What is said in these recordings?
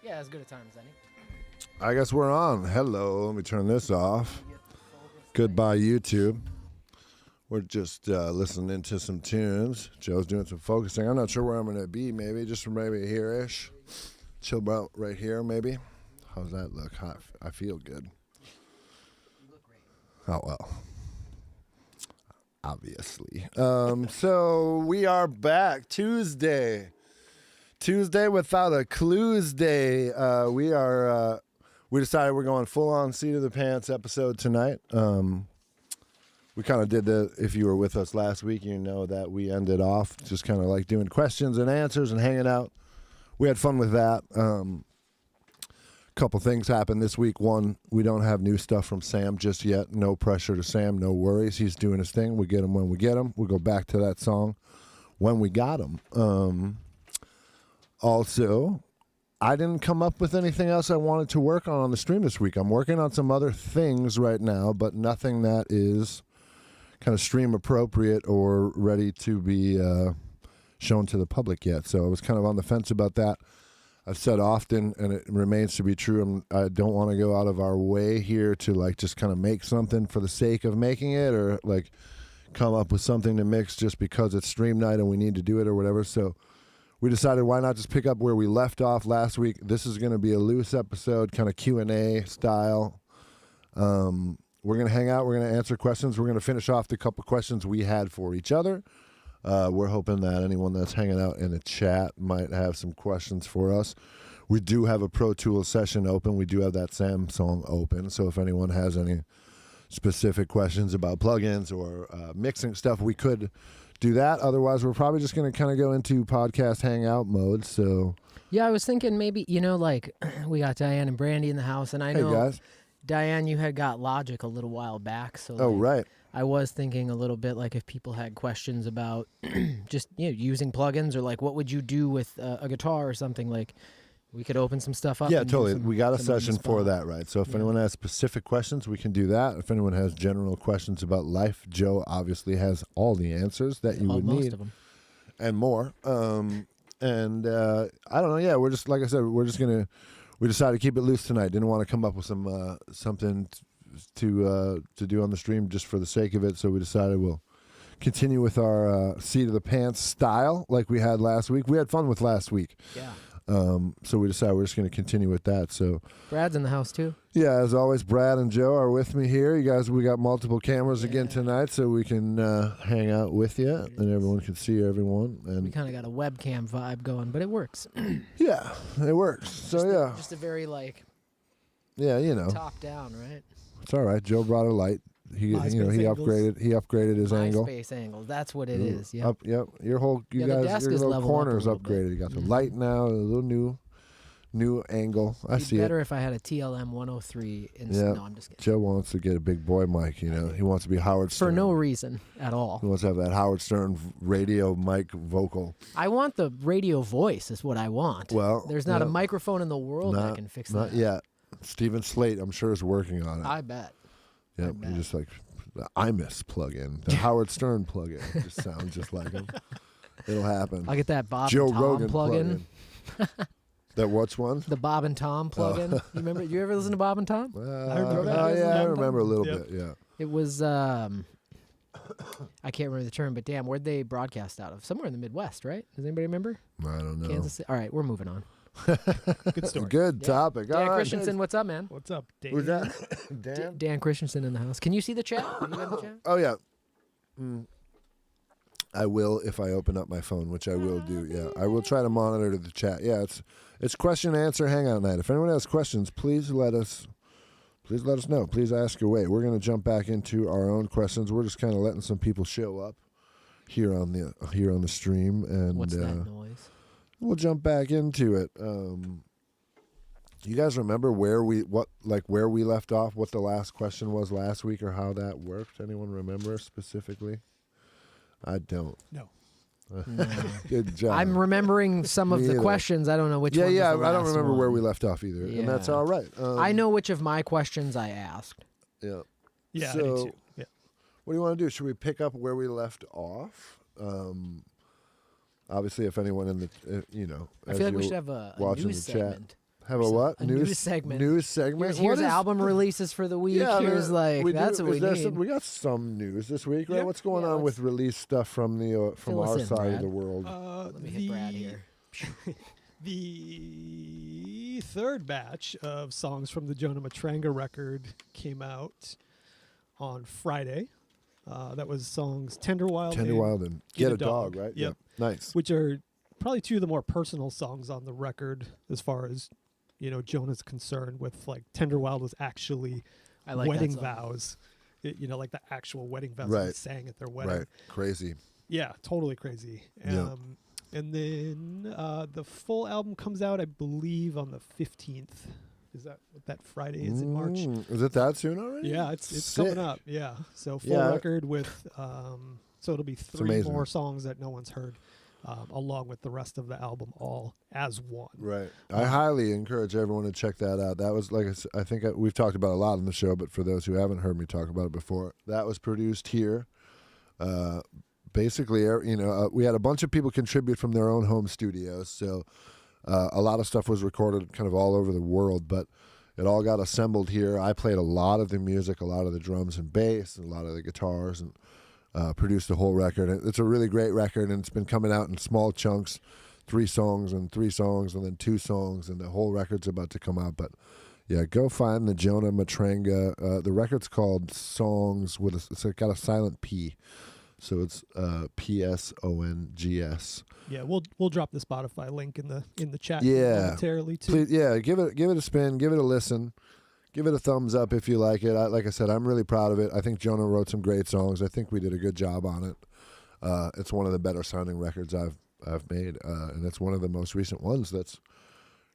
Yeah, as good a time as any. I guess we're on. Hello. Let me turn this off. Goodbye, YouTube. We're just listening to some tunes. Joe's doing some focusing. I'm not sure where I'm going to be, maybe. Just maybe here-ish. Chill about right here, maybe. How's that look? I feel good. You look great. Oh, well. Obviously. So we are back. Tuesday without a clues day. We decided we're going full on seat of the pants episode tonight. We kind of did if you were with us last week, you know that we ended off just kind of like doing questions and answers and hanging out. We had fun with that. Couple things happened this week. One, we don't have new stuff from Sam just yet. No pressure to Sam. No worries. He's doing his thing. We get him when we get him. We'll go back to that song when we got him. Also, I didn't come up with anything else I wanted to work on the stream this week. I'm working on some other things right now, but nothing that is kind of stream appropriate or ready to be shown to the public yet. So I was kind of on the fence about that. I've said often, and it remains to be true, I don't want to go out of our way here to like just kind of make something for the sake of making it, or like come up with something to mix just because it's stream night and we need to do it or whatever. So we decided, why not just pick up where we left off last week. This is going to be a loose episode, kind of Q&A style. We're going to hang out. We're going to answer questions. We're going to finish off the couple questions we had for each other. We're hoping that anyone that's hanging out in the chat might have some questions for us. We do have a Pro Tools session open. We do have that Samsung open. So if anyone has any specific questions about plugins or mixing stuff, we could do that. Otherwise, we're probably just going to kind of go into podcast hangout mode. So yeah, I was thinking maybe, like we got Diane and Brandy in the house, and I know, guys. Diane, you had got Logic a little while back. So Right. I was thinking a little bit like if people had questions about just using plugins, or like what would you do with a guitar or something, like we could open some stuff up. Yeah, and do totally. some- We got a some on the session for spot. that, right? So if anyone has specific questions, we can do that. If anyone has general questions about life, Joe obviously has all the answers that you would Most need of them. and more. I don't know. Yeah, we're just, like I said, we decided to keep it loose tonight. Didn't want to come up with some something to do on the stream just for the sake of it. So we decided we'll continue with our seat of the pants style like we had last week. We had fun with last week. Yeah. So we decided we're just going to continue with that. So Brad's in the house too. yeah, as always, Brad and Joe are with me here. You guys, we got multiple cameras again tonight, so we can hang out with you, and everyone can see everyone. And We kind of got a webcam vibe going, but it works. yeah, it works. So Just a very yeah, top down, right? it's all right. Joe brought a light. He MySpace angles. upgraded his angle. MySpace angles. That's what it is. Yeah. Yep. You Yeah, the guys, desk your is little leveled up a corner's little bit. upgraded. You got the light now, a little new angle. I It'd see be better it. if I had a TLM 103 Yeah. No, I'm just kidding. Joe wants to get a big boy mic. He wants to be Howard Stern. For no reason at all. He wants to have that Howard Stern radio mic vocal. I want the radio voice is what I want. Well, there's not a yeah. microphone in the world that can fix that. Not yet. Stephen Slate, I'm sure, is working on it. I bet. Yep, you just like the IMIS plug-in, the Howard Stern plug-in. Just sounds just like him. It'll happen. I'll get that Bob Joe and Tom Rogan plug-in. That what's one? The Bob and Tom plug-in. You remember? You ever listen to Bob and Tom? I remember that. I remember a little bit. Yeah. It was I can't remember the term, but damn, where'd they broadcast out of? Somewhere in the Midwest, right? Does anybody remember? I don't know. Kansas City. All right, we're moving on. Good story. Good topic. Dan All right, Christensen, what's up, man? What's up, Dave? Who's that? Dan? Dan Christensen in the house. Can you see the chat? Can you have the chat? Oh yeah. I will if I open up my phone, which I will do. Yeah, I will try to monitor the chat. Yeah, it's question answer hangout night. If anyone has questions, please let us know. Please ask away. We're going to jump back into our own questions. We're just kind of letting some people show up here on the stream, and What's that noise? we'll jump back into it. You guys remember where we left off? What the last question was last week, or how that worked? Anyone remember specifically? I don't. No. Good job. I'm remembering some of Me the either. questions. I don't know which Yeah, one. yeah. Was the I don't last remember one. where we left off either, and that's Yeah. all right. I know which of my questions I asked. Yeah. Yeah, I So, do too. Yeah. what do you want to do? Should we pick up where we left off? Obviously, if anyone in the, I as feel like we you're should have a watching news the chat. segment. Have a what? A news segment. News segment. Here's What is- album releases for the week. Yeah, Here's that's what we need. We got some news this week, right? Yep. What's going on with release stuff from the from Fill us our in, side of Brad. the world? Let me hit Brad here. The third batch of songs from the Jonah Matranga record came out on Friday. That was songs Tender Wild and Get a Dog, right? Yep. Nice. Which are probably two of the more personal songs on the record as far as, Jonah's concerned with, like, Tender Wild was actually I like wedding that song. vows. Like the actual wedding vows Right. they sang at their wedding. Right. Crazy. Yeah, totally crazy. Yeah. And then the full album comes out, I believe, on the 15th. Is that what that Friday is in March? Is it that soon already? Yeah, it's Sick. coming up. Yeah, so full Yeah. record with so it'll be 3 amazing. more songs that no one's heard, along with the rest of the album, all as one. Right. I highly encourage everyone to check that out. That was, like I think we've talked about a lot on the show, but for those who haven't heard me talk about it before, that was produced here. Basically, we had a bunch of people contribute from their own home studios, so a lot of stuff was recorded kind of all over the world, but it all got assembled here. I played a lot of the music, a lot of the drums and bass, and a lot of the guitars, and produced the whole record. It's a really great record, and it's been coming out in small chunks, 3 songs, and 3 songs, and then 2 songs, and the whole record's about to come out. But yeah, go find the Jonah Matranga. The record's called Songs it's got a silent P. So it's PSONGS. Yeah, we'll drop the Spotify link in the chat Yeah. momentarily too. Please, yeah, give it a spin, give it a listen, give it a thumbs up if you like it. Like I said, I'm really proud of it. I think Jonah wrote some great songs. I think we did a good job on it. It's one of the better sounding records I've made, and it's one of the most recent ones that's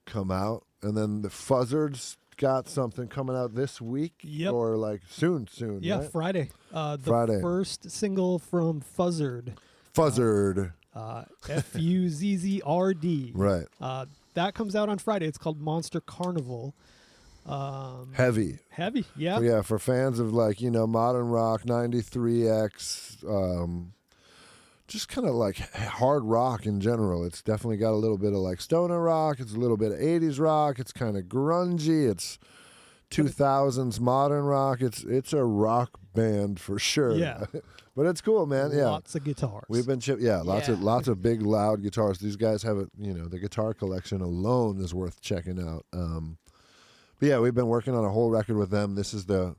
come out. And then the Fuzzards got something coming out this week, Yep. or like soon. Yeah, right? Friday. The Friday. first single from Fuzzard. Fuzzard, Fuzzrd. right? That comes out on Friday. It's called Monster Carnival. Heavy. Heavy, yeah. Yeah, for fans of modern rock, 93X, just kind of like hard rock in general. It's definitely got a little bit of like stoner rock. It's a little bit of 80s rock. It's kind of grungy. It's 2000s modern rock. It's a rock band for sure. Yeah. But it's cool, man. Yeah. Lots of guitars. We've been lots of big loud guitars. These guys have the guitar collection alone is worth checking out. But yeah, we've been working on a whole record with them. This is the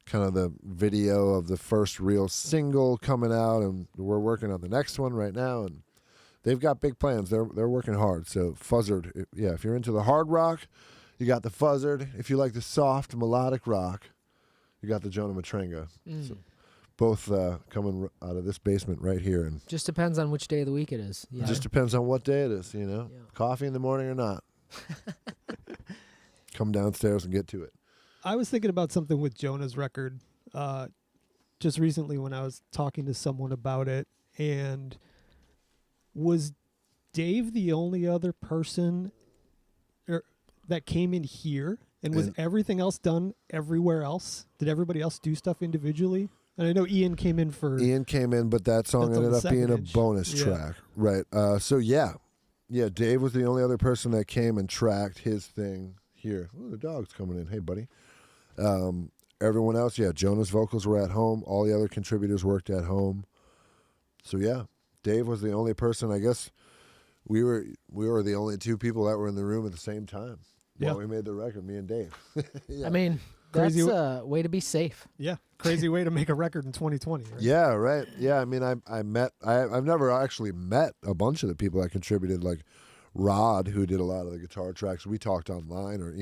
kind of the video of the first real single coming out, and we're working on the next one right now, and they've got big plans. They're working hard. So Fuzzard, if you're into the hard rock, you got the Fuzzard. If you like the soft melodic rock, you got the Jonah Matranga. So both coming out of this basement right here, and Just depends on which day of the week it is. Yeah. it just depends on what day it is. Yeah. Coffee in the morning or not. Come downstairs and get to it. I was thinking about something with Jonah's record just recently when I was talking to someone about it. And was Dave the only other person that came in here? And was everything else done everywhere else? Did everybody else do stuff individually? And I know Ian came in, but that song That's on ended the up being a second inch. bonus Yeah. track. Right. Yeah, Dave was the only other person that came and tracked his thing here. Oh, the dog's coming in. Hey, buddy. Everyone else, Jonah's vocals were at home. All the other contributors worked at home. So, yeah, Dave was the only person. I guess we were the only 2 people that were in the room at the same time while we made the record, me and Dave. Yeah. I mean, Crazy that's a way to be safe. Yeah, crazy way to make a record in 2020. Right? Yeah, right. Yeah, I mean, I've never actually met a bunch of the people that contributed, like Rod, who did a lot of the guitar tracks. We talked online, or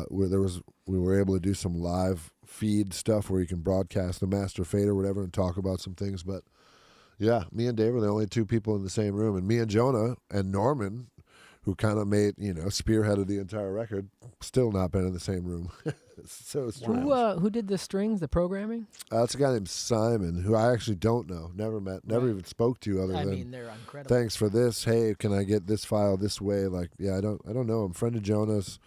where we were able to do some live feed stuff where you can broadcast the master fade or whatever and talk about some things. But yeah, me and Dave were the only 2 people in the same room, and me and Jonah and Norman, who kind of made spearheaded the entire record, still not been in the same room. It's so strange. Who did the strings, the programming? It's a guy named Simon, who I actually don't know, never met, never even spoke to, other I than mean, they're incredible. thanks for this. Hey, can I get this file this way? Like, yeah, I don't know him. Friend of Jonah's,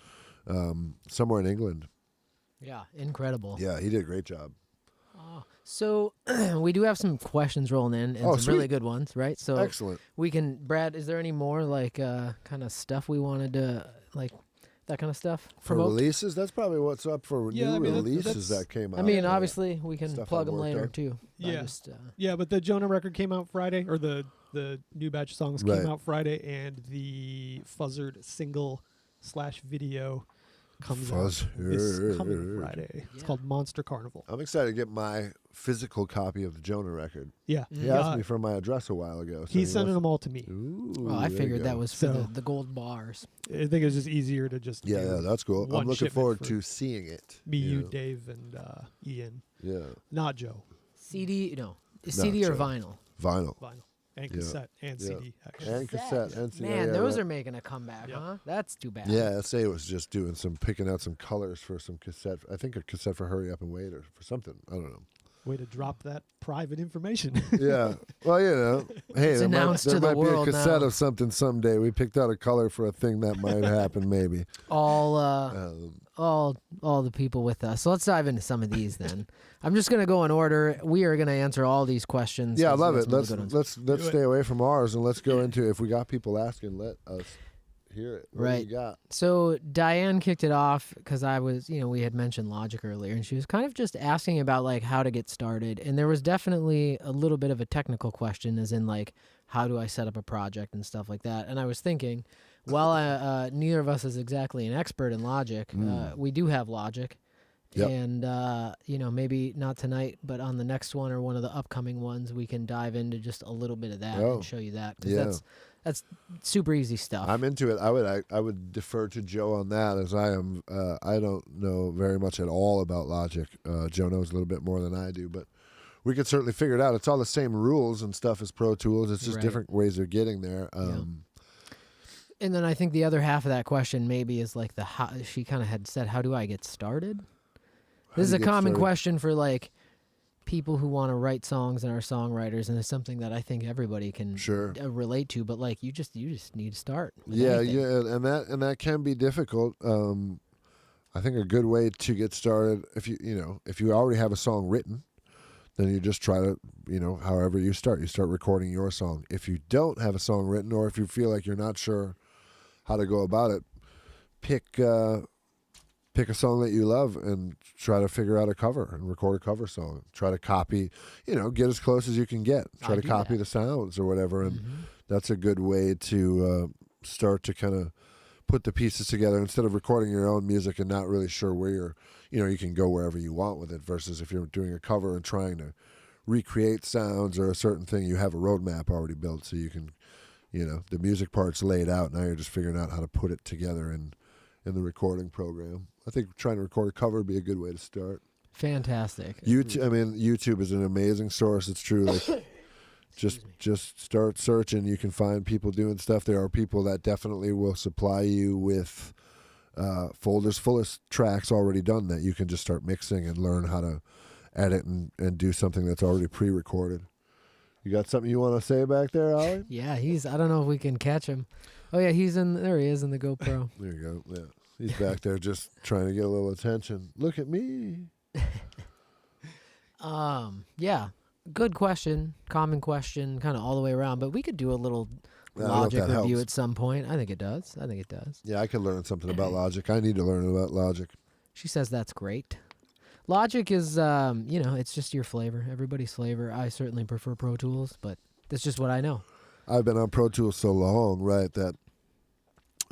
somewhere in England. Yeah, incredible. Yeah, he did a great job. So we do have some questions rolling in, and some sweet. really good ones, right? So Excellent. we can, Brad, is there any more like kind of stuff we wanted to like that kind of stuff. For Promote? releases, that's probably what's up for Yeah, new I mean, releases that's- that came out. I mean, Yeah. obviously we can Stuff plug I've them worked later on. too. I Yeah. just, Yeah, but the Jonah record came out Friday, or the new batch of songs Right. came out Friday, and the Fuzzard single/video comes out this coming Friday. It's Yeah. called Monster Carnival. I'm excited to get my physical copy of the Jonah record. Yeah, He Mhm. asked me for my address a while ago. So he's sending them all to me. Ooh, well, I there you figured that go. was for So- the gold bars. I think it's just easier to just Yeah, do yeah, that's cool. one I'm looking shipment forward for to seeing it. me, you, know? Dave, and Ian. Yeah, Not Joe. CD, no, CD or Joe. vinyl. vinyl Vinyl and Yeah. cassette and Yeah. CD. Actually, and cassette and CD. Man, yeah, those right. are making a comeback, Yep. huh? That's too bad. Yeah, SA was just doing picking out some colors for some cassette. I think a cassette for Hurry Up and Wait or for something. I don't know. way to drop that private information. Yeah. Well, hey, It's there might, announced there to the might be a world cassette now. of something someday. We picked out a color for a thing that might happen, maybe. All Um, the people with us. So let's dive into some of these then. I'm just gonna go in order. We are gonna answer all these questions. yeah, I 'cause love we it. got some really good ones. Let's Do it. stay away from ours and let's go into if we got people asking, let us hear it. What do Right. you got? So Diane kicked it off because I was, we had mentioned Logic earlier, and she was kind of just asking about like how to get started. And there was definitely a little bit of a technical question, as in like how do I set up a project and stuff like that. And I was thinking, while neither of us is exactly an expert in Logic, we do have Logic. Yep. And maybe not tonight, but on the next one or one of the upcoming ones, we can dive into just a little bit of that Oh, and show you that. 'Cause yeah. that's super easy stuff. I'm into it. I would defer to Joe on that, as I am. I don't know very much at all about Logic. Joe knows a little bit more than I do, but we could certainly figure it out. It's all the same rules and stuff as Pro Tools. It's just Right. different ways of getting there. And then I think the other half of that question maybe is like how she kind of had said, how do I get started? This is do a you get common started? question for like people who want to write songs and are songwriters, and it's something that I think everybody can Sure. relate to. But like you just need to start. with Yeah, anything. yeah, and that can be difficult. I think a good way to get started, if you already have a song written, then you just try to, however you start recording your song. If you don't have a song written, or if you feel like you're not sure how to go about it, pick a song that you love and try to figure out a cover and record a cover song. Try to copy, get as close as you can get. Try I to do copy that. the sounds or whatever, and Mhm. that's a good way to start to kind of put the pieces together instead of recording your own music and not really sure where you can go wherever you want with it, versus if you're doing a cover and trying to recreate sounds or a certain thing, you have a roadmap already built, so you can, the music part's laid out. Now you're just figuring out how to put it together in the recording program. I think trying to record a cover would be a good way to start. Fantastic. YouTube is an amazing source. It's true. Like, just start searching. You can find people doing stuff. There are people that definitely will supply you with folders full of tracks already done that you can just start mixing and learn how to edit and do something that's already pre-recorded. You got something you want to say back there, Ollie? Yeah, I don't know if we can catch him. Oh yeah, there he is in the GoPro. There you go. Yeah, he's back there just trying to get a little attention. Look at me. Yeah, good question, common question, kind of all the way around. But we could do a little I don't know if Logic that review helps. at some point. I think it does. Yeah, I could learn something about Logic. I need to learn about Logic. She says that's great. Logic is, it's just your flavor, everybody's flavor. I certainly prefer Pro Tools, but that's just what I know. I've been on Pro Tools so long, right, that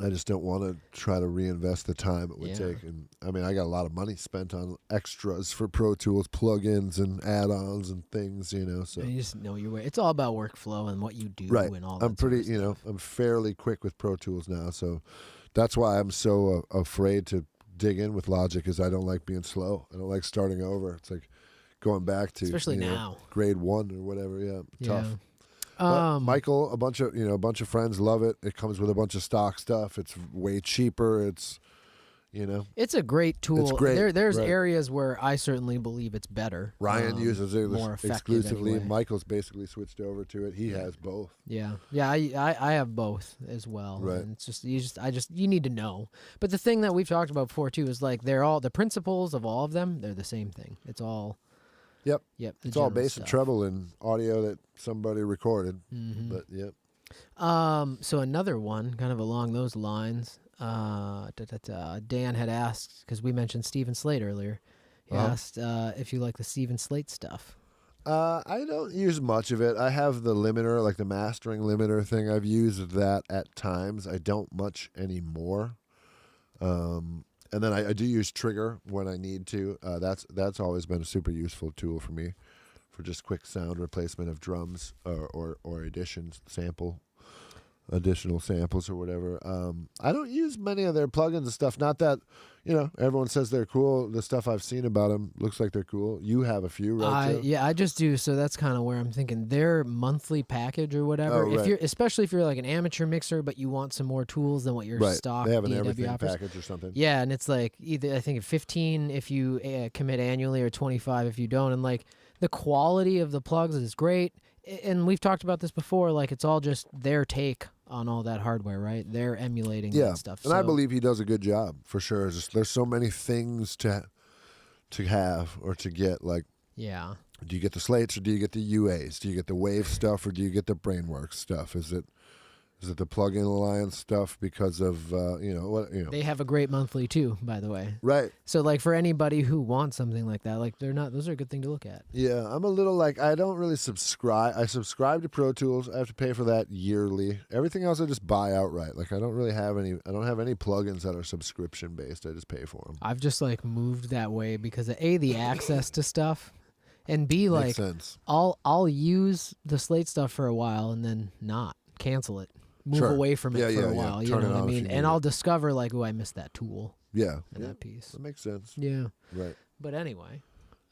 I just don't want to try to reinvest the time it would Yeah. take. And I got a lot of money spent on extras for Pro Tools, plugins and add-ons and things, so. And you just know your way. It's all about workflow and what you do Right. and all that. I'm sort pretty, of stuff. I'm fairly quick with Pro Tools now, so that's why I'm so afraid to dig in with Logic, is I don't like being slow. I don't like starting over. It's like going back to Especially now. grade 1 or whatever. Yeah, tough. Yeah. But Michael, a bunch of friends love it. It comes with a bunch of stock stuff. It's way cheaper. It's It's a great tool. It's great, There's right. areas where I certainly believe it's better. Ryan uses it more effective exclusively. anyway. Michael's basically switched over to it. He has both. Yeah, I have both as well. Right. And it's just you need to know. But the thing that we've talked about before too is like they're all the principles of all of them. They're the same thing. It's all. Yep. Yep. the It's all general bass and stuff. treble and audio that somebody recorded. Mhm. But yep. So another one, kind of along those lines. Dan had asked, because we mentioned Steven Slate earlier. He asked if you like the Steven Slate stuff. I don't use much of it. I have the limiter, like the mastering limiter thing. I've used that at times. I don't much anymore. And then I do use Trigger when I need to. That's always been a super useful tool for me for just quick sound replacement of drums or additional samples or whatever. I don't use many of their plugins and stuff. Not that, everyone says they're cool. The stuff I've seen about them looks like they're cool. You have a few, right? Yeah, I just do. So that's kind of where I'm thinking their monthly package or whatever. Oh, right. Especially if you're like an amateur mixer, but you want some more tools than what your stock They have an DAW everything offers. package or something. Yeah, and it's like either I think 15 if you commit annually or 25 if you don't, and like the quality of the plugs is great. And we've talked about this before. Like it's all just their take on all that hardware, right? They're emulating that stuff. And I believe he does a good job for sure. There's so many things to have or to get. Like, yeah, do you get the slates or do you get the UAs? Do you get the Wave stuff or do you get the Brainworks stuff? Is it the Plugin Alliance stuff because of They have a great monthly too, by the way. Right. So like for anybody who wants something like that, like those are a good thing to look at. Yeah, I'm a little like I don't really subscribe. I subscribe to Pro Tools. I have to pay for that yearly. Everything else I just buy outright. Like I don't have any plugins that are subscription based. I just pay for them. I've just like moved that way because A, the access to stuff, and B, like Makes sense. I'll use the Slate stuff for a while and then not cancel it. Move away from it for a while, you know what I mean? And I'll discover like, oh, I missed that tool. Yeah. That piece. That makes sense. Yeah. Right. But anyway.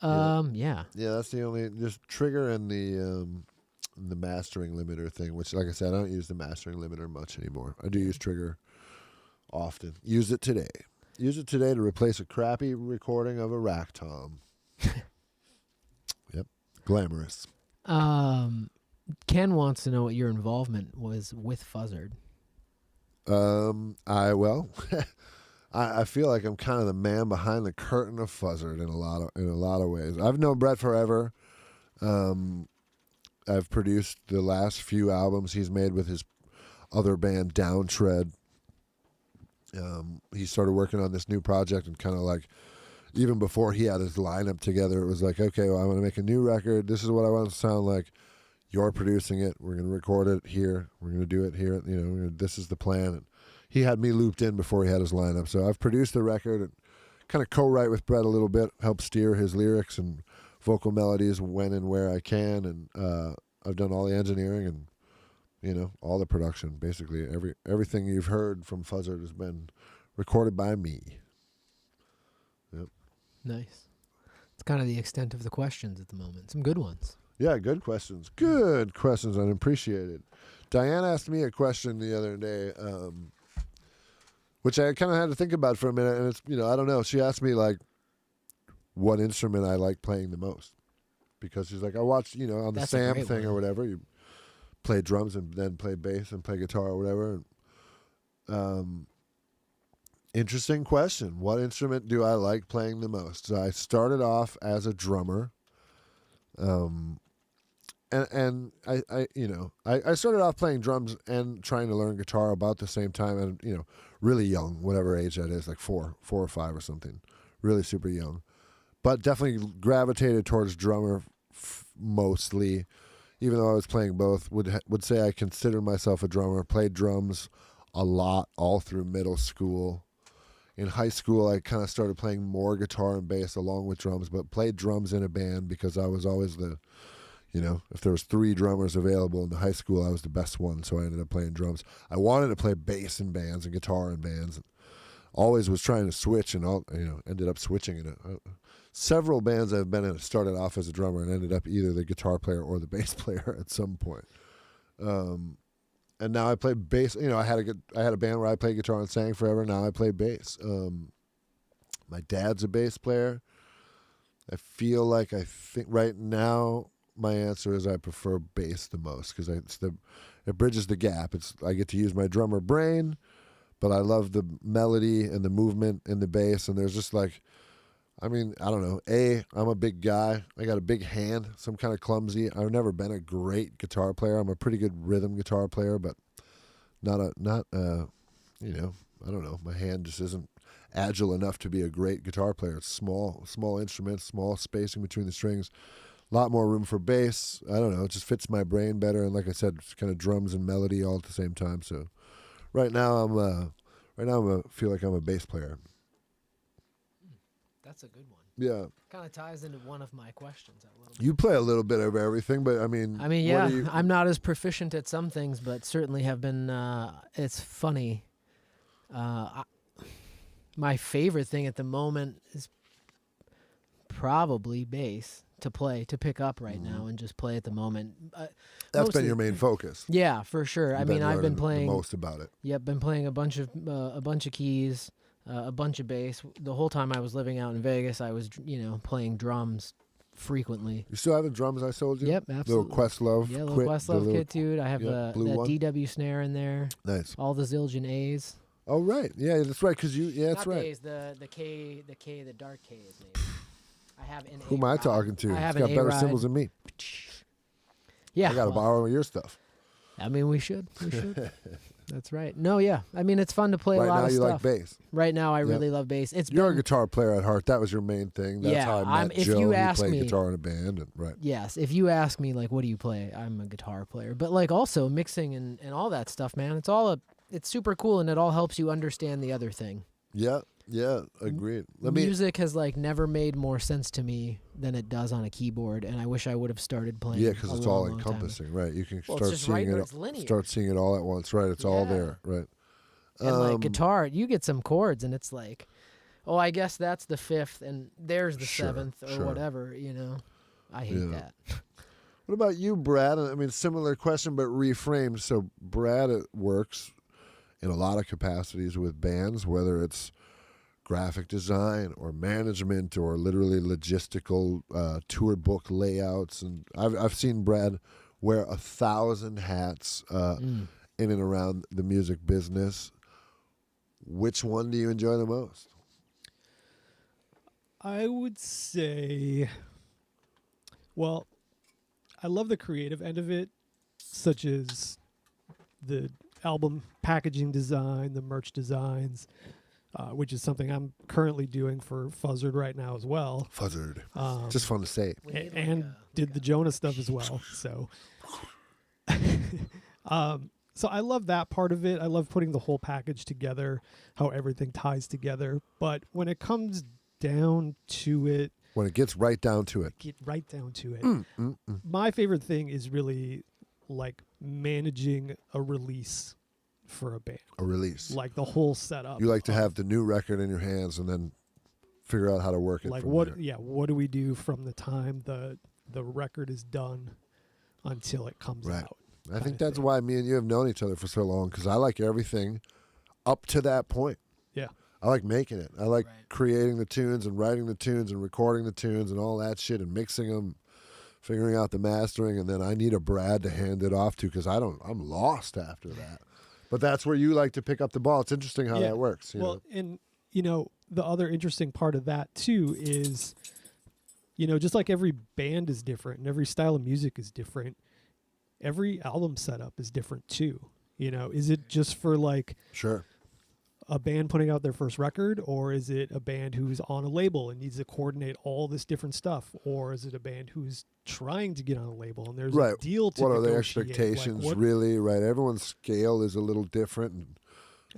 Yeah, that's the only just Trigger and the mastering limiter thing, which like I said, I don't use the mastering limiter much anymore. I do use Trigger often. Use it today to replace a crappy recording of a rack tom. Yep. Glamorous. Ken wants to know what your involvement was with Fuzzard. I feel like I'm kind of the man behind the curtain of Fuzzard in a lot of ways. I've known Brett forever. I've produced the last few albums he's made with his other band Downtread. He started working on this new project and kind of like even before he had his lineup together, it was like, okay, well, I want to make a new record. This is what I want it to sound like. You're producing it. We're going to record it here. We're going to do it here. This is the plan. And he had me looped in before he had his lineup. So I've produced the record and kind of co-write with Brett a little bit, help steer his lyrics and vocal melodies when and where I can. And I've done all the engineering and, all the production. Basically, everything you've heard from Fuzzard has been recorded by me. Yep. Nice. It's kind of the extent of the questions at the moment. Some good ones. Yeah, good questions. Good questions. I appreciate it. Diane asked me a question the other day, which I kind of had to think about for a minute. And it's, I don't know. She asked me, like, what instrument I like playing the most. Because she's like, I watched, on the Sam thing or whatever, you play drums and then play bass and play guitar or whatever. Interesting question. What instrument do I like playing the most? So I started off as a drummer. And I started off playing drums and trying to learn guitar about the same time, and really young, whatever age that is, like four or five or something, really super young, but definitely gravitated towards drummer mostly, even though I was playing both. Would say I consider myself a drummer. Played drums a lot all through middle school. In high school, I kind of started playing more guitar and bass along with drums, but played drums in a band because I was always if there was 3 drummers available in the high school, I was the best one, so I ended up playing drums. I wanted to play bass in bands and guitar in bands. Always was trying to switch and ended up switching in several bands I've been in. Started off as a drummer and ended up either the guitar player or the bass player at some point. And now I play bass. I had a band where I played guitar and sang forever. Now I play bass. My dad's a bass player. I think right now my answer is I prefer bass the most because it bridges the gap. I get to use my drummer brain, but I love the melody and the movement in the bass. And there's just like, I don't know. I'm a big guy. I got a big hand, so I'm kind of clumsy. I've never been a great guitar player. I'm a pretty good rhythm guitar player, but not I don't know, my hand just isn't agile enough to be a great guitar player. It's small instruments, small spacing between the strings, a lot more room for bass. I don't know, it just fits my brain better. And like I said, it's kind of drums and melody all at the same time. So right now I feel like I'm a bass player. That's a good one. Yeah. Kind of ties into one of my questions a little bit. You play a little bit of everything, but I mean, yeah, I'm not as proficient at some things, but certainly have been. It's funny. My favorite thing at the moment is probably bass to pick up right now and just play at the moment. That's been your main focus. Yeah, for sure. You've I mean, I've been learning playing the most about it. Yep, been playing a bunch of keys, a bunch of bass. The whole time I was living out in Vegas, I was playing drums frequently. You still have the drums I sold you? Yep, absolutely. Little Questlove. Yeah, little Questlove kit, dude. I have the blue DW snare in there. Nice. All the Zildjian A's. Oh right, yeah, that's right. Because that's Not right. The A's, the K, the dark K is named. I have an. Who am I talking to? I have It's got an better A-ride. cymbals than me. Yeah, I got to borrow your stuff. I mean, we should. That's right. No, yeah. I mean, it's fun to play a lot of stuff. Right now, you like bass. Right now, I really love bass. You're a guitar player at heart. That was your main thing. That's how I met Joe. You ask played me, guitar in a band, and right. Yes, if you ask me, like, what do you play? I'm a guitar player. But like, also mixing and all that stuff, man. It's super cool, and it all helps you understand the other thing. Yeah, agreed. Music has like never made more sense to me than it does on a keyboard, and I wish I would have started playing. Yeah, because it's all encompassing, right? You can start seeing it all at once, right? It's all there, right? And like guitar, you get some chords, and it's like, oh, I guess that's the fifth, and there's the seventh, or whatever. I hate that. What about you, Brad? I mean, similar question, but reframed. So Brad works in a lot of capacities with bands, whether it's graphic design or management or literally logistical tour book layouts. And I've seen Brad wear 1,000 hats in and around the music business. Which one do you enjoy the most? I would say, well, I love the creative end of it, such as the album packaging design, the merch designs, which is something I'm currently doing for Fuzzard right now as well. Fuzzard. Just fun to say. And did the Jonah stuff as well. So, so I love that part of it. I love putting the whole package together, how everything ties together. But when it comes down to it, when it gets right down to it, my favorite thing is really like managing a release for a band. A release. Like the whole setup. You like to have the new record in your hands and then figure out how to work it. Like from what? there. Yeah. What do we do from the time the record is done until it comes out? I think that's why me and you have known each other for so long, because I like everything up to that point. Yeah. I like making it. I like creating the tunes and writing the tunes and recording the tunes and all that shit and mixing them, figuring out the mastering, and then I need a Brad to hand it off to, because I'm lost after that. But that's where you like to pick up the ball. It's interesting how that works. You know? And the other interesting part of that too is, just like every band is different and every style of music is different, every album setup is different too. Is it just for like a band putting out their first record, or is it a band who's on a label and needs to coordinate all this different stuff, or is it a band who's trying to get on a label and there's a deal to what negotiate? What are their expectations, really? Right, everyone's scale is a little different. And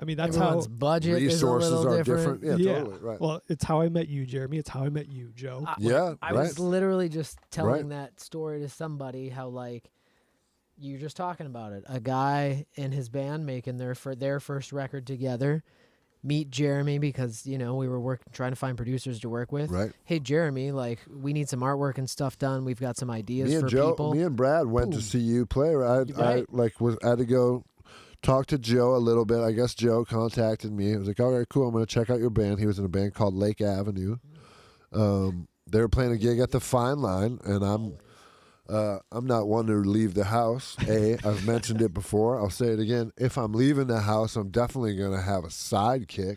I mean, that's everyone's how budget resources is a little are different. Yeah, totally. Right. Well, it's how I met you, Jeremy. It's how I met you, Joe. I was literally just telling that story to somebody, how like you're just talking about it. A guy and his band making their first record together. Meet Jeremy because, we were trying to find producers to work with. Right. Hey, Jeremy, like, we need some artwork and stuff done. We've got some ideas for people. Me and Brad went to see you play. I had to go talk to Joe a little bit. I guess Joe contacted me. I was like, all right, cool. I'm going to check out your band. He was in a band called Lake Avenue. They were playing a gig at the Fine Line, and I'm not one to leave the house. I've mentioned it before. I'll say it again. If I'm leaving the house, I'm definitely going to have a sidekick.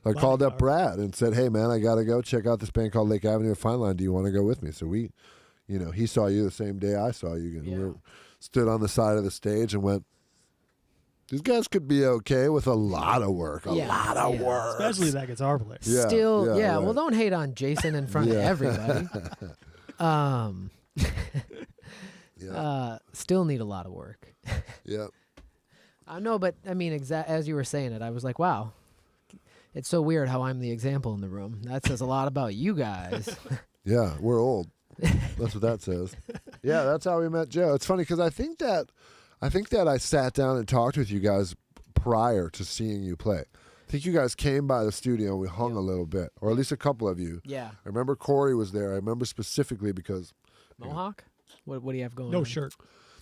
I called up Brad and said, hey, man, I got to go check out this band called Lake Avenue at Fine Line. Do you want to go with me? So we, he saw you the same day I saw you. We stood on the side of the stage and went, These guys could be okay with a lot of work. A Yeah, lot of yeah. work. Especially that guitar player. Yeah, Still, yeah, well, right. don't hate on Jason in front of Yeah. everybody. Yeah. Still need a lot of work. Yeah. I know, but I mean, as you were saying it, I was like, wow, it's so weird how I'm the example in the room. That says a lot about you guys. Yeah, we're old. That's what that says. Yeah, that's how we met Joe. It's funny because I think that I sat down and talked with you guys prior to seeing you play. I think you guys came by the studio and we hung a little bit, or at least a couple of you. Yeah. I remember Corey was there. I remember specifically because Mohawk? What do you have going on? No shirt.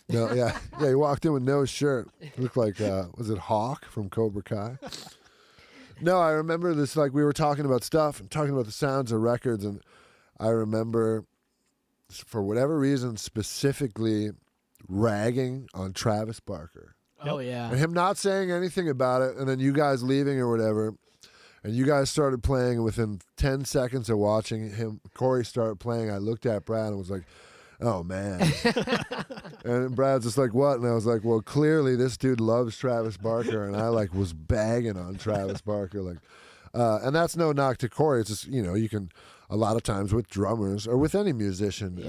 no, yeah, he walked in with no shirt. Looked like was it Hawk from Cobra Kai? No, I remember this. Like we were talking about stuff and talking about the sounds of records, and I remember, for whatever reason, specifically ragging on Travis Barker. Oh, yeah. And him not saying anything about it, and then you guys leaving or whatever, and you guys started playing, and within 10 seconds of watching him, Corey started playing, I looked at Brad and was like, oh, man. And Brad's just like, what? And I was like, well, clearly this dude loves Travis Barker, and I, like, was bagging on Travis Barker. Like, and that's no knock to Corey. It's just, you can, a lot of times with drummers or with any musician,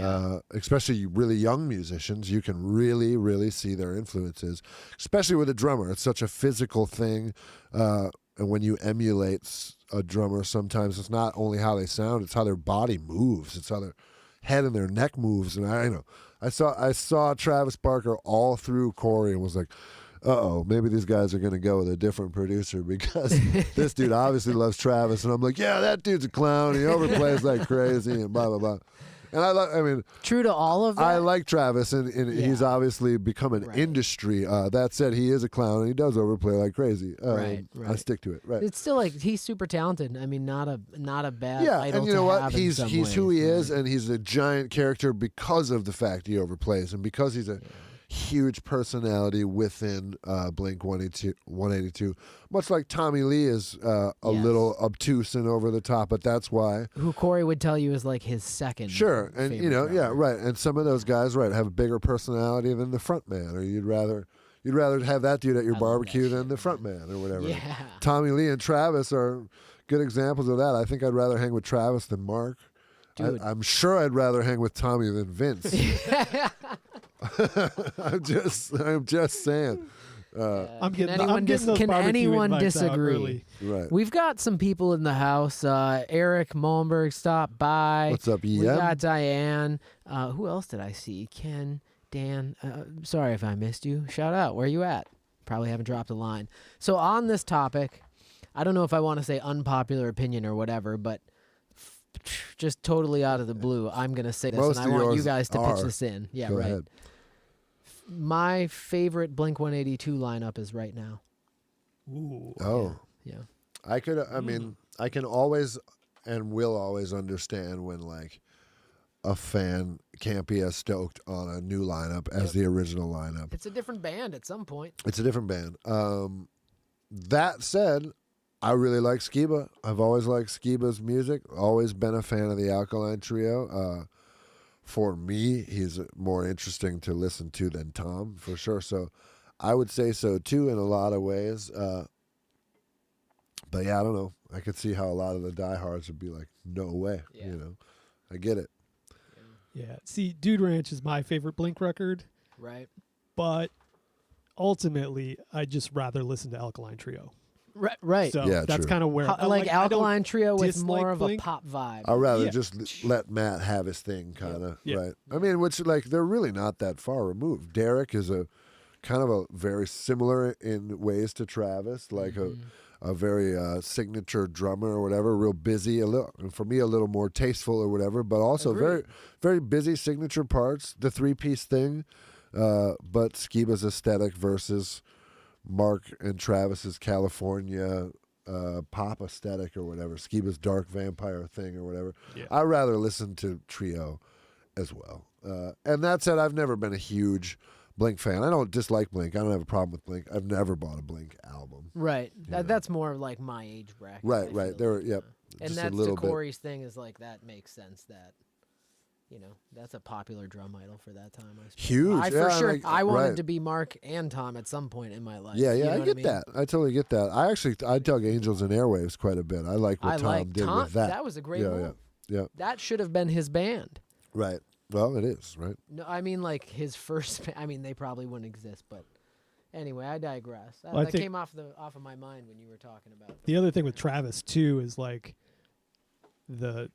especially really young musicians, you can really, really see their influences, especially with a drummer. It's such a physical thing. And when you emulate a drummer, sometimes it's not only how they sound, it's how their body moves. It's how their head and their neck moves. And I saw Travis Barker all through Corey and was like, uh-oh, maybe these guys are going to go with a different producer because this dude obviously loves Travis. And I'm like, yeah, that dude's a clown. He overplays like crazy and blah, blah, blah. And True to all of that? I like Travis, and he's obviously become an industry. That said, he is a clown, and he does overplay like crazy. Right. I stick to it. Right. It's still like he's super talented. I mean, not a bad Yeah, idol and you know to what? have in He's some who ways, he is, right? and he's a giant character because of the fact he overplays, and because he's a huge personality within Blink 182. Much like Tommy Lee is a little obtuse and over the top, but that's why. Who Corey would tell you is like his second. Sure, and favorite yeah, drummer. right. And some of those guys, right, have a bigger personality than the front man, or you'd rather have that dude at your I love that barbecue than shit, the front man or whatever. Yeah. Tommy Lee and Travis are good examples of that. I think I'd rather hang with Travis than Mark. Dude. I'm sure I'd rather hang with Tommy than Vince. I'm just saying. I'm Can getting, anyone, I'm getting those can barbecue anyone invites out disagree? early. Right. We've got some people in the house. Eric Malmberg stopped by. What's up, We EM? got Diane. Who else did I see? Ken, Dan. Sorry if I missed you. Shout out. Where you at? Probably haven't dropped a line. So on this topic, I don't know if I want to say unpopular opinion or whatever, but just totally out of the blue, I'm going to say this, Most and I of want you yours guys to are. pitch this in. Yeah, Go right. ahead. My favorite Blink 182 lineup is Right Now. Ooh. Oh. Yeah. I could. I mean, I can always and will always understand when like a fan can't be as stoked on a new lineup as the original lineup. It's a different band at some point. It's a different band. That said, I really like Skiba. I've always liked Skiba's music. Always been a fan of the Alkaline Trio. For me, he's more interesting to listen to than Tom, for sure. So I would say so, too, in a lot of ways. But, yeah, I don't know. I could see how a lot of the diehards would be like, no way. Yeah. You know, I get it. Yeah. See, Dude Ranch is my favorite Blink record, Right. but ultimately, I'd just rather listen to Alkaline Trio. Right. So Yeah, that's true. kind of where Like I don't Alkaline Trio with dislike more of Blink. a pop vibe. I'd rather Yeah. just let Matt have his thing, kind of, Yeah. right? I mean, which, like, they're really not that far removed. Derek is a kind of a very similar in ways to Travis, like a very signature drummer or whatever, real busy, and for me, a little more tasteful or whatever, but also Agreed. very, very busy signature parts, the three-piece thing, but Skiba's aesthetic versus Mark and Travis's California pop aesthetic or whatever, Skiba's dark vampire thing or whatever. Yeah. I'd rather listen to Trio as well. And that said, I've never been a huge Blink fan. I don't dislike Blink. I don't have a problem with Blink. I've never bought a Blink album. Right. Yeah. That's more like my age bracket. Right, I right. feel There, like. yep. And Just that's a little the bit. Corey's thing is like that makes sense that that's a popular drum idol for that time. I suppose. Huge. I yeah, for sure. like, I wanted right. to be Mark and Tom at some point in my life. Yeah, You know I what get mean? that. I totally get that. I dug Angels and Airwaves quite a bit. I like what Tom did with that. That was a great yeah, move. yeah. That should have been his band. Right. Well, it is, right? No, I mean like his first. I mean they probably wouldn't exist, but anyway, I digress. Well, I that think came off of my mind when you were talking about the other thing with Travis too is like the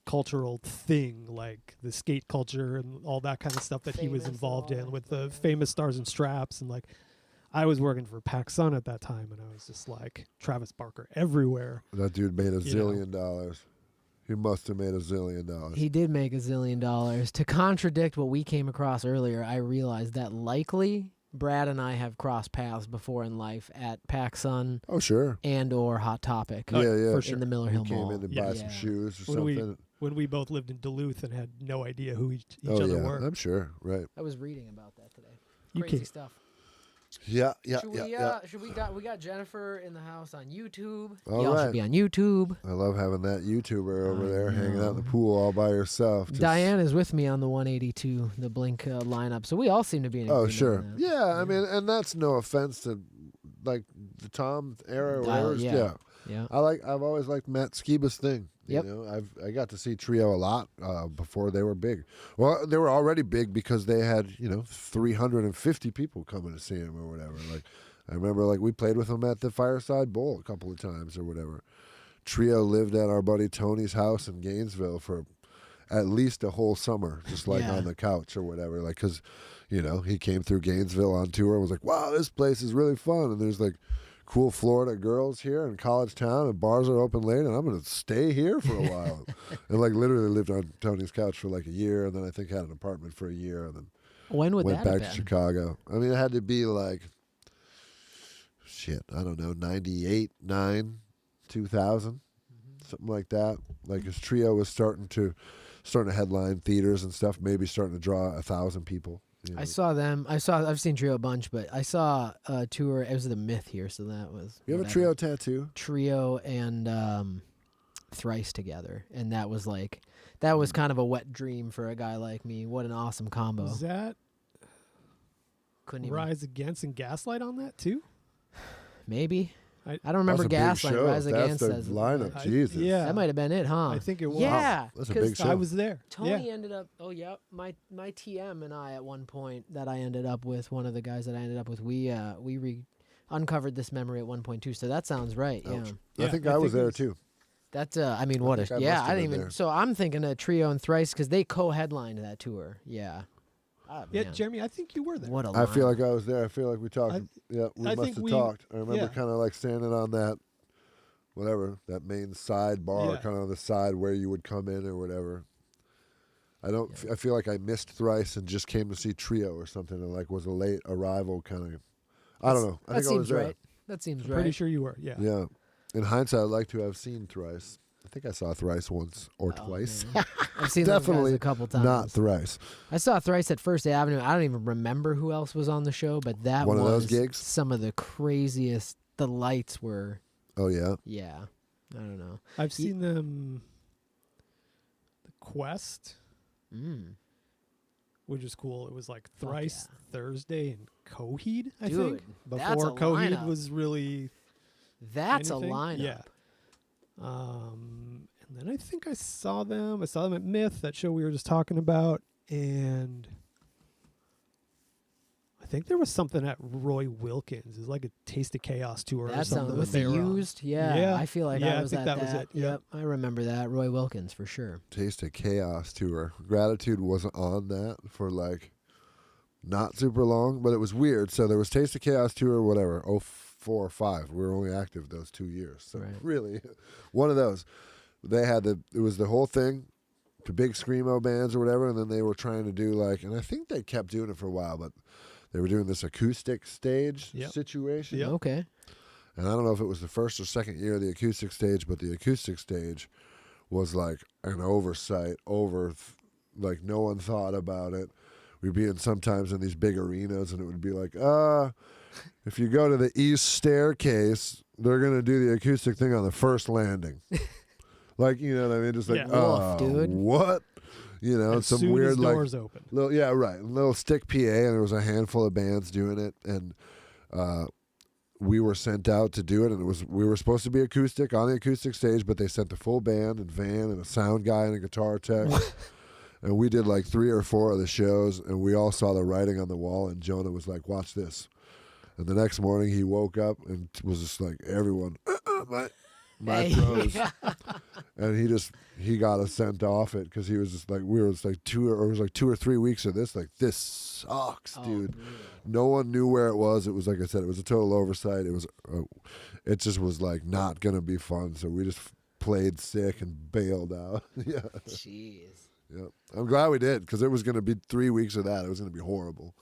cultural thing, like the skate culture and all that kind of stuff that he was Famous and involved all in that, with the yeah. famous Stars and Straps. And like I was working for Pac Sun at that time, and I was just like Travis Barker everywhere. That dude made a You know. zillion dollars. He must have made a zillion dollars. He did make $1 zillion. To contradict what we came across earlier, I realized that likely Brad and I have crossed paths before in life at PacSun Oh, sure. and or Hot Topic Yeah, yeah. For in sure. the Miller He Hill came Mall. in to Yeah. buy some shoes or When something. when we both lived in Duluth and had no idea who each Oh, other yeah. were. I'm sure. Right. I was reading about that today. You Crazy can't- stuff. Yeah, yeah, Should we, yeah. should we got Jennifer in the house on YouTube. All Y'all right. should be on YouTube. I love having that YouTuber over I there hanging out in the know. pool all by herself. Just- Diane is with me on the 182, the Blink lineup. So we all seem to be in Oh, agreement sure. on that. Yeah, I mean, and that's no offense to like the Tom era or whatever. yeah. Yeah. Yeah. I've always liked Matt Skiba's thing. Yep. You know, I got to see Trio a lot before they were big. Well, they were already big because they had 350 people coming to see him or whatever. Like I remember, like we played with them at the Fireside Bowl a couple of times or whatever. Trio lived at our buddy Tony's house in Gainesville for at least a whole summer, just like Yeah. on the couch or whatever. Like because he came through Gainesville on tour and was like, "Wow, this place is really fun," and there's like cool Florida girls here in College Town, and bars are open late, and I'm going to stay here for a while. And like literally lived on Tony's couch for like a year, and then I think had an apartment for a year, and then When would went that back have to been? Chicago. I mean, it had to be like, I don't know, 98, 9, 2000, something like that. Like his Trio was starting to headline theaters and stuff, maybe starting to draw 1,000 people. I saw them. I've seen Trio a bunch, but I saw a tour. It was the Myth here, so that was. You have a whatever. Trio tattoo? Trio and Thrice together, and that was kind of a wet dream for a guy like me. What an awesome combo! Is that Couldn't even Rise Against and Gaslight on that too? maybe. I- I don't remember That's a big Gaslight. show. Rise That's Against the says lineup. I- Jesus. yeah. That might have been it, huh? I think it was. Yeah, That's a 'cause big show. I was there. Tony Yeah. ended up. Oh yeah, my TM and I at one point that I ended up with one of the guys that I ended up with. We uncovered this memory at one point too. So that sounds right. Yeah. Ouch. Yeah, I think I I was think it there was- too. That's I mean what think I a must yeah. have I didn't been even. there. So I'm thinking of Trio and Thrice because they co-headlined that tour. Yeah. Ah, Yeah, man. Jeremy, I think you were there. What a I feel line. like I was there. I feel like we talked. Yeah, we I must think have we- talked. I remember yeah. kind of like standing on that, whatever, that main side bar, Yeah. kind of on the side where you would come in or whatever. I don't. I feel like I missed Thrice and just came to see Trio or something, and like was a late arrival kind of. I don't know. I That think I was seems there. right. That seems I'm right. pretty sure you were. Yeah. Yeah. In hindsight, I'd like to have seen Thrice. I think I saw Thrice once or Oh, twice. man. I've seen those guys Definitely a couple times. Not Thrice. I saw Thrice at First Avenue. I don't even remember who else was on the show, but that One of was those gigs? some of the craziest. The lights were, Oh yeah. yeah. I don't know. I've seen them. The Quest, which is cool. It was like Fuck Thrice, yeah. Thursday, and Coheed, I Dude, think. that's Before a Coheed lineup. was really That's anything. a lineup. Yeah. And then I think I saw them. I saw them at Myth, that show we were just talking about, and I think there was something at Roy Wilkins. It's like a Taste of Chaos tour or That something. sounds with that the they were on. used. Yeah, Yeah. I feel like Yeah, I I was think at that was it, yeah. Yep, I remember that. Roy Wilkins for sure. Taste of Chaos tour. Gratitude wasn't on that for like not super long, but it was weird. So there was Taste of Chaos tour, whatever, 04 or 05. We were only active those 2 years. So Right. really, one of those. They had it was the whole thing, the big screamo bands or whatever, and then they were trying to do like, and I think they kept doing it for a while, but they were doing this acoustic stage Yep. situation. Yep. Okay. And I don't know if it was the first or second year of the acoustic stage, but the acoustic stage was like an oversight like no one thought about it. We'd be in sometimes in these big arenas and it would be like, if you go to the east staircase, they're going to do the acoustic thing on the first landing. Like, you know what I mean? Just like, Yeah. Woof, dude. what? you know, As some soon weird as doors open. little, yeah, right, little stick PA, and there was a handful of bands doing it, and we were sent out to do it, and we were supposed to be acoustic on the acoustic stage, but they sent the full band and van and a sound guy and a guitar tech. And we did like 3 or 4 of the shows, and we all saw the writing on the wall, and Jonah was like, watch this. And the next morning he woke up and was just like, everyone, my throws. And he got us sent off it because he was just like, it was like 2 or 3 weeks of this, like, this sucks, dude. No one knew where it was. It was, like I said, it was a total oversight. It just was like not going to be fun. So we just played sick and bailed out. Yeah. Jeez. Yep. I'm glad we did because it was going to be 3 weeks of that. It was going to be horrible.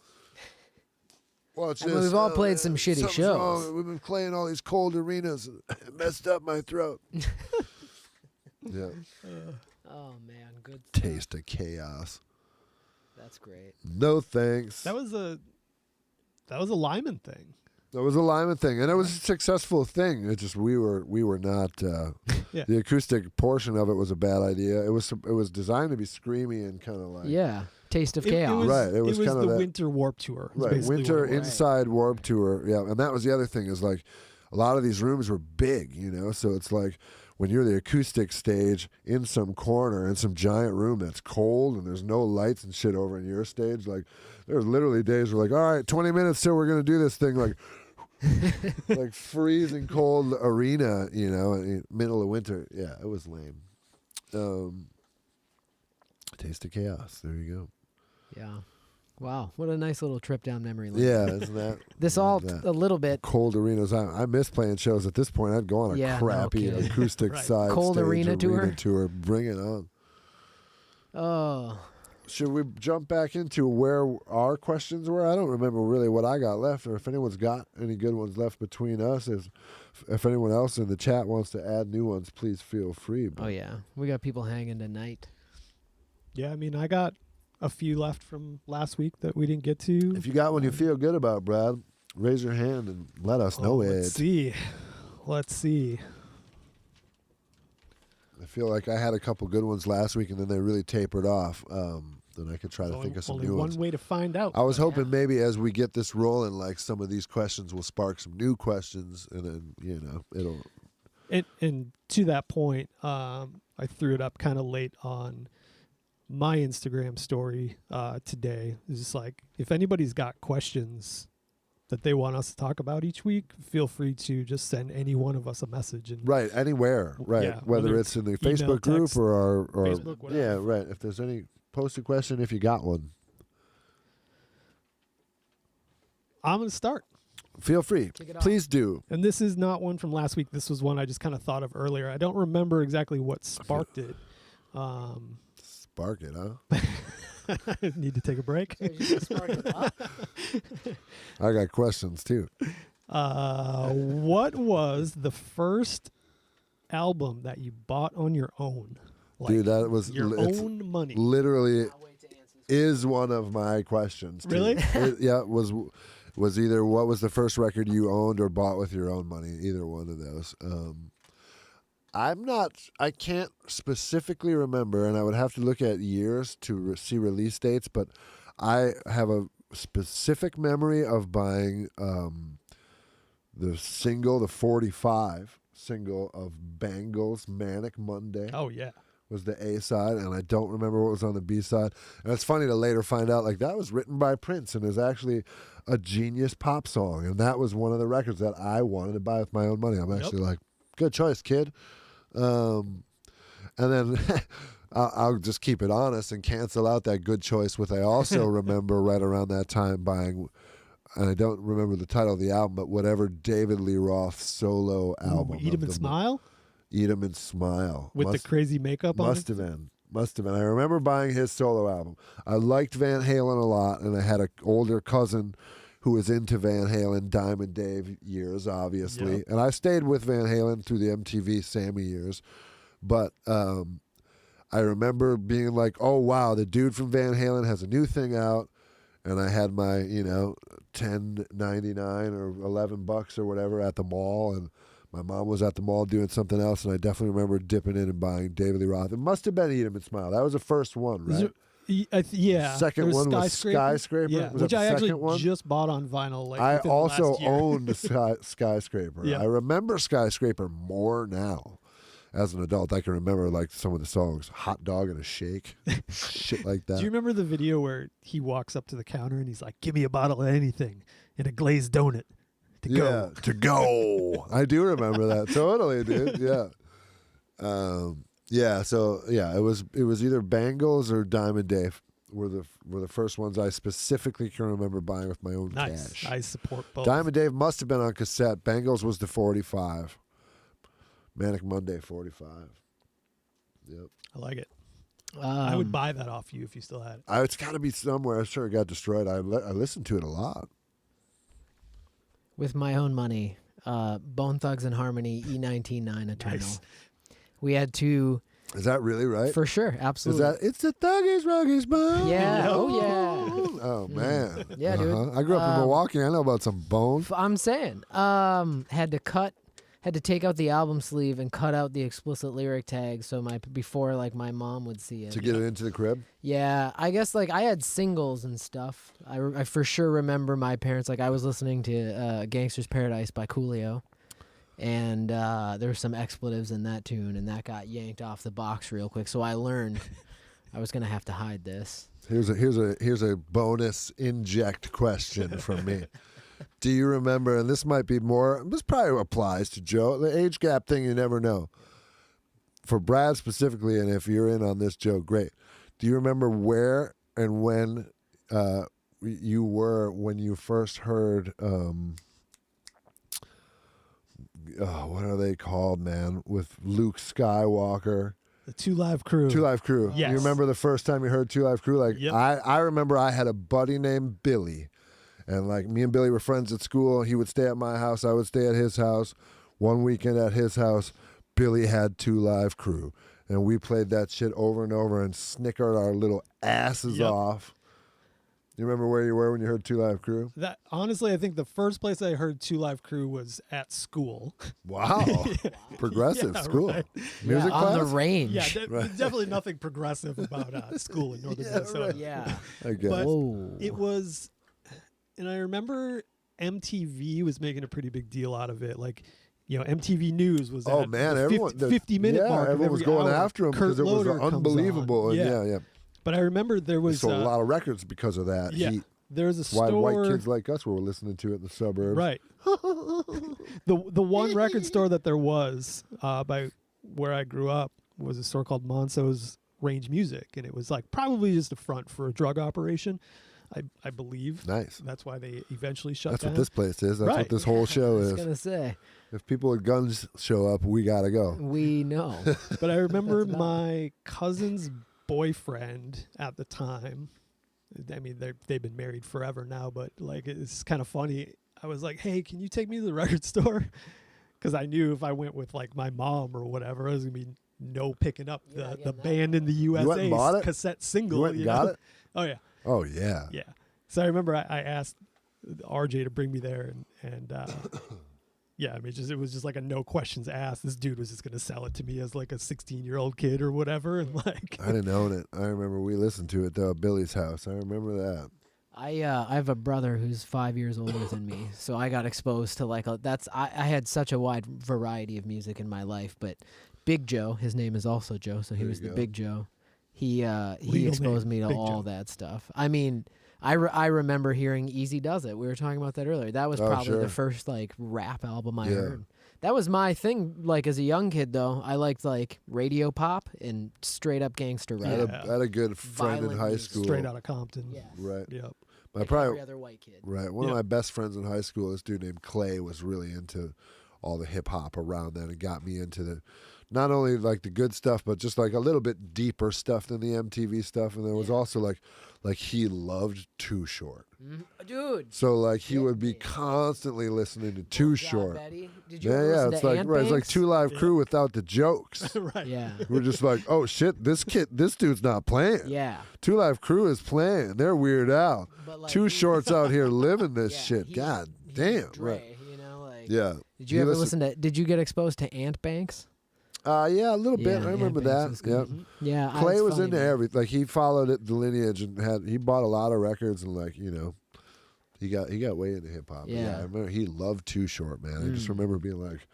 Watch this. We've all played some shitty something's shows. wrong. We've been playing all these cold arenas. It messed up my throat. Yeah. Oh man, good stuff. Taste of chaos. That's great. No thanks. That was a Lyman thing. That was a Lyman thing, and it was a successful thing. It just we were not. Yeah. The acoustic portion of it was a bad idea. It was designed to be screamy and kind of like Yeah, Taste of Chaos. Right, it was kind of the that- Winter Warp Tour. is right basically winter what it was. inside Warp Tour. Yeah, and that was the other thing is like a lot of these rooms were big, you know. So it's like when you're the acoustic stage in some corner in some giant room that's cold and there's no lights and shit over in your stage. Like there's literally days where like, all right, 20 minutes till we're gonna do this thing, like. Like freezing cold arena, you know, in middle of winter. Yeah, it was lame. Taste of Chaos. There you go. Yeah. Wow, what a nice little trip down memory lane. Yeah, isn't that? This I all love that. a little bit Cold arenas. I miss playing shows. At this point, I'd go on a Yeah, no crappy kidding. acoustic Right. side Cold stage arena tour? Bring it on. Oh, Should we jump back into where our questions were? I don't remember really what I got left, or if anyone's got any good ones left between us. If anyone else in the chat wants to add new ones, please feel free. oh yeah, we got people hanging tonight. Yeah, I mean, I got a few left from last week that we didn't get to. If you got one you feel good about, Brad, raise your hand and let us know it. Let's see. I feel like I had a couple good ones last week, and then they really tapered off. Then I could try to Only- think of some only new one ones. way to find out. I was hoping maybe as we get this rolling, like some of these questions will spark some new questions, and then it'll. And to that point, I threw it up kind of late on my Instagram story today. It's just like, if anybody's got questions that they want us to talk about each week, feel free to just send any one of us a message. And Right, anywhere, right. Yeah, whether whether it's in the email, Facebook group text, or our Facebook, whatever. yeah, right. If there's any, post a question if you got one. I'm going to start. Feel free, Kick it off. please do. And this is not one from last week. This was one I just kind of thought of earlier. I don't remember exactly what sparked it. Spark it, huh? I need to take a break. I got questions too. What was the first album that you bought on your own? Dude, that was your it's own money. literally is one of my questions. Too. Really? Yeah, was either what was the first record you owned or bought with your own money? Either one of those. I can't specifically remember, and I would have to look at years to see release dates, but I have a specific memory of buying the 45 single of Bangles' Manic Monday. Oh, yeah. Was the A side, and I don't remember what was on the B side. And it's funny to later find out, like, that was written by Prince and is actually a genius pop song. And that was one of the records that I wanted to buy with my own money. I'm actually like, good choice, kid. And then I'll just keep it honest and cancel out that good choice with I also remember right around that time buying, and I don't remember the title of the album, but whatever David Lee Roth's solo album. Eat 'em and Smile? Eat 'em and Smile. With the crazy makeup on Must it? have been. I remember buying his solo album. I liked Van Halen a lot, and I had an older cousin who was into Van Halen, Diamond Dave years, obviously. Yep. And I stayed with Van Halen through the MTV Sammy years. But I remember being like, oh, wow, the dude from Van Halen has a new thing out. And I had my, $10.99 or $11 or whatever at the mall, and My mom was at the mall doing something else, and I definitely remember dipping in and buying David Lee Roth. It must have been Eat 'Em and Smile. That was the first one, right? Yeah. Second one was Skyscraper. Yeah, was which that I the actually second one? just bought on vinyl. Like I within the also last year. owned Skyscraper. Yeah. I remember Skyscraper more now. As an adult, I can remember like some of the songs, "Hot Dog and a Shake," shit like that. Do you remember the video where he walks up to the counter and he's like, "Give me a bottle of anything and a glazed donut to go." To go. I do remember that totally, dude. Yeah. Yeah. So yeah, it was either Bangles or Diamond Dave were the first ones I specifically can remember buying with my own Nice. cash. I support both. Diamond Dave must have been on cassette. Bangles was the 45. Manic Monday 45. Yep. I like it. I would Um, buy that off you if you still had it. It's got to be somewhere. I'm sure it got destroyed. I listened to it a lot. with my own money. Bone Thugs and Harmony, E19 Eternal. Nice. We had to, Is that really right? for sure, Is absolutely. that it's the Thuggies Ruggies Bone? Yeah. Oh yeah. Oh man. Yeah, dude. I grew up in Milwaukee. I know about some Bone. I'm saying, had to take out the album sleeve and cut out the explicit lyric tag so before like my mom would see it. To get it into the crib. Yeah, I guess like I had singles and stuff. I for sure remember my parents, like I was listening to Gangster's Paradise by Coolio, and there were some expletives in that tune, and that got yanked off the box real quick. So I learned I was gonna have to hide this. Here's a bonus inject question from me. Do you remember, and this might be more, this probably applies to Joe, the age gap thing, you never know. For Brad specifically, and if you're in on this, Joe, great. Do you remember where and when you were when you first heard, what are they called, man, with Luke Skywalker? The Two Live Crew. Two Live Crew. Yes. You remember the first time you heard Two Live Crew? Like, Yep. I remember I had a buddy named Billy. And like me and Billy were friends at school. He would stay at my house. I would stay at his house. One weekend at his house, Billy had Two Live Crew. And we played that shit over and over and snickered our little asses Yep. off. You remember where you were when you heard Two Live Crew? That honestly, I think the first place I heard Two Live Crew was at school. Wow. Progressive Yeah, school. right. Music yeah, class? on the range. Yeah, definitely nothing progressive about school in northern Minnesota. right. Yeah. I guess. But Whoa. it was, and I remember MTV was making a pretty big deal out of it. Like, you know, MTV News was Oh at man, the everyone 50-minute mark. of everyone was every going hour. after him Kurt because it was Loder comes unbelievable. on. And yeah. But I remember there We was sold a lot of records because of that. yeah, Heat. there was a Why store. white kids like us were listening to it in the suburbs. Right. The one record store that there was by where I grew up was a store called Monso's Range Music, and it was like probably just a front for a drug operation. I believe. Nice. That's why they eventually shut That's down. what this place is. That's Right. what this whole show I was is. gonna say If people with guns show up, we gotta go. we know. But I remember That's about my cousin's boyfriend at the time. I mean, they've been married forever now, but like it's kind of funny. I was like, "Hey, can you take me to the record store?" Because I knew if I went with like my mom or whatever, it was gonna be no picking up Yeah, the getting that band in the went and bought USA it? cassette single. You went and you got know? it? Oh yeah, Oh yeah. yeah. So I remember I asked RJ to bring me there, and yeah, I mean, it was just like a no questions asked. This dude was just gonna sell it to me as like a 16-year-old kid or whatever, and like I didn't own it. I remember we listened to it though at Billy's house. I remember that. I have a brother who's 5 years older than me, so I got exposed to like I had such a wide variety of music in my life. But Big Joe, his name is also Joe, so he There was you the go. Big Joe. He Legal exposed name, me to Big all Joe. that stuff. I mean, I remember hearing Easy Does It. We were talking about that earlier. That was Oh, probably sure. the first like rap album I Yeah. heard. That was my thing. Like as a young kid, though, I liked like radio pop and straight up gangster I rap. had, Yeah. I had a good friend in Violent hai music. school. straight out of Compton. Yes. Right. Yep. My Like probably every other white kid. right. One of Yeah. my best friends in high school, this dude named Clay, was really into all the hip hop around that and got me into the not only like the good stuff, but just like a little bit deeper stuff than the MTV stuff. And there was Yeah. also like he loved Too Short. Dude. So like he Get would be me. constantly listening to Too John Short. Betty. Did you Yeah, ever yeah. listen It's to like Ant right, it's like Banks? Two Live Yeah. Crew without the jokes. right. Yeah. We're just like, oh shit, this dude's not playing. Yeah. Two Live Crew is playing. They're Weird Al. But like Too he- Shorts out here living this Yeah, shit. he- God he damn. Dre, Right. you know, like Like, Yeah. did you ever listen to? Did you get exposed to Ant Banks? Yeah, a little bit. Yeah, I remember Ant Banks that. is Yep. good. Yeah, Clay it's was funny, into man. everything. Like he followed it, the lineage, and he bought a lot of records, and he got way into hip hop. Yeah. I remember he loved Too Short, man. I just remember being like,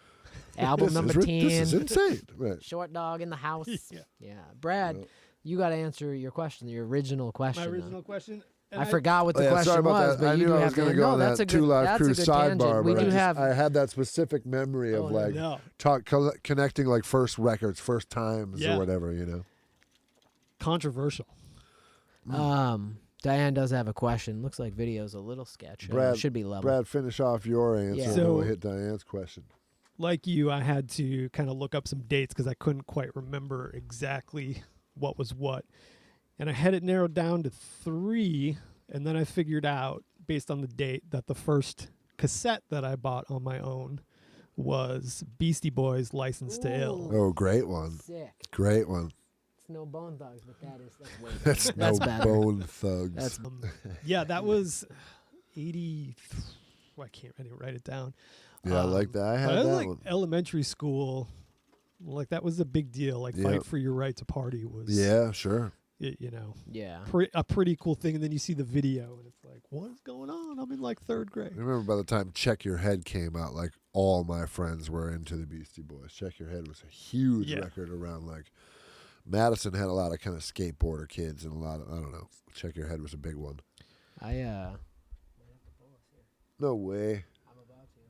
Album this number is 10. This is insane. Right. Short Dog in the House. Yeah. Yeah. Brad, Yep. you got to answer your question, your original question. My though. original question. I forgot what the Sorry question about was, that. but I you knew do I have was going to to go no, on that's that a good, Two Live that's Crew a good sidebar, tangent. We but do have I had that specific memory of like no. connecting like first records, first times, Yeah. or whatever. Controversial. Diane does have a question. Looks like video's a little sketch. Brad, Should be level. Brad, finish off your answer, Yeah. and then we'll So- hit Diane's question. Like you, I had to kind of look up some dates because I couldn't quite remember exactly what was what. And I had it narrowed down to 3, and then I figured out, based on the date, that the first cassette that I bought on my own was Beastie Boys' License to Ill. Oh, great one. Sick. Great one. It's no Bone Thugs, but that's way better. That's That's no better. Bone Thugs. That's Yeah, that was 80. I didn't write it down. I like that. I had But I was that like one. elementary school. Like that was a big deal. Like Yep. fight for your right to party was, Yeah, sure. yeah. a pretty cool thing. And then you see the video, and it's like, what is going on? I'm in like 3rd grade. I remember by the time Check Your Head came out, like all my friends were into the Beastie Boys. Check Your Head was a huge Yeah. record around like Madison had a lot of kind of skateboarder kids and a lot of, I don't know. Check Your Head was a big one. No way. I'm about to.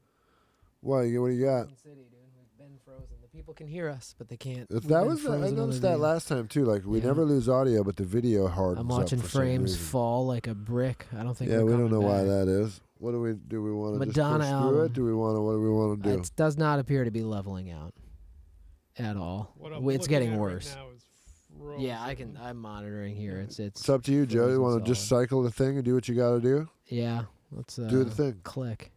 What do you got? Frozen City, dude. We've been frozen. The people can hear us, but they can't. If We've that been was, I frozen on the noticed that video. last time too. Like we Yeah. never lose audio, but the video hardens I'm up watching for some frames reason. fall like a brick. I don't think. Yeah, we're we don't coming know why back. that is. What do we want to just Madonna push through album. it? What do we want to do? It does not appear to be leveling out at all. It's getting worse. Yeah, I'm monitoring here. It's up to you, Joe. You frozen want to just solid. cycle the thing and do what you got to do? Yeah, let's Do the thing. Click.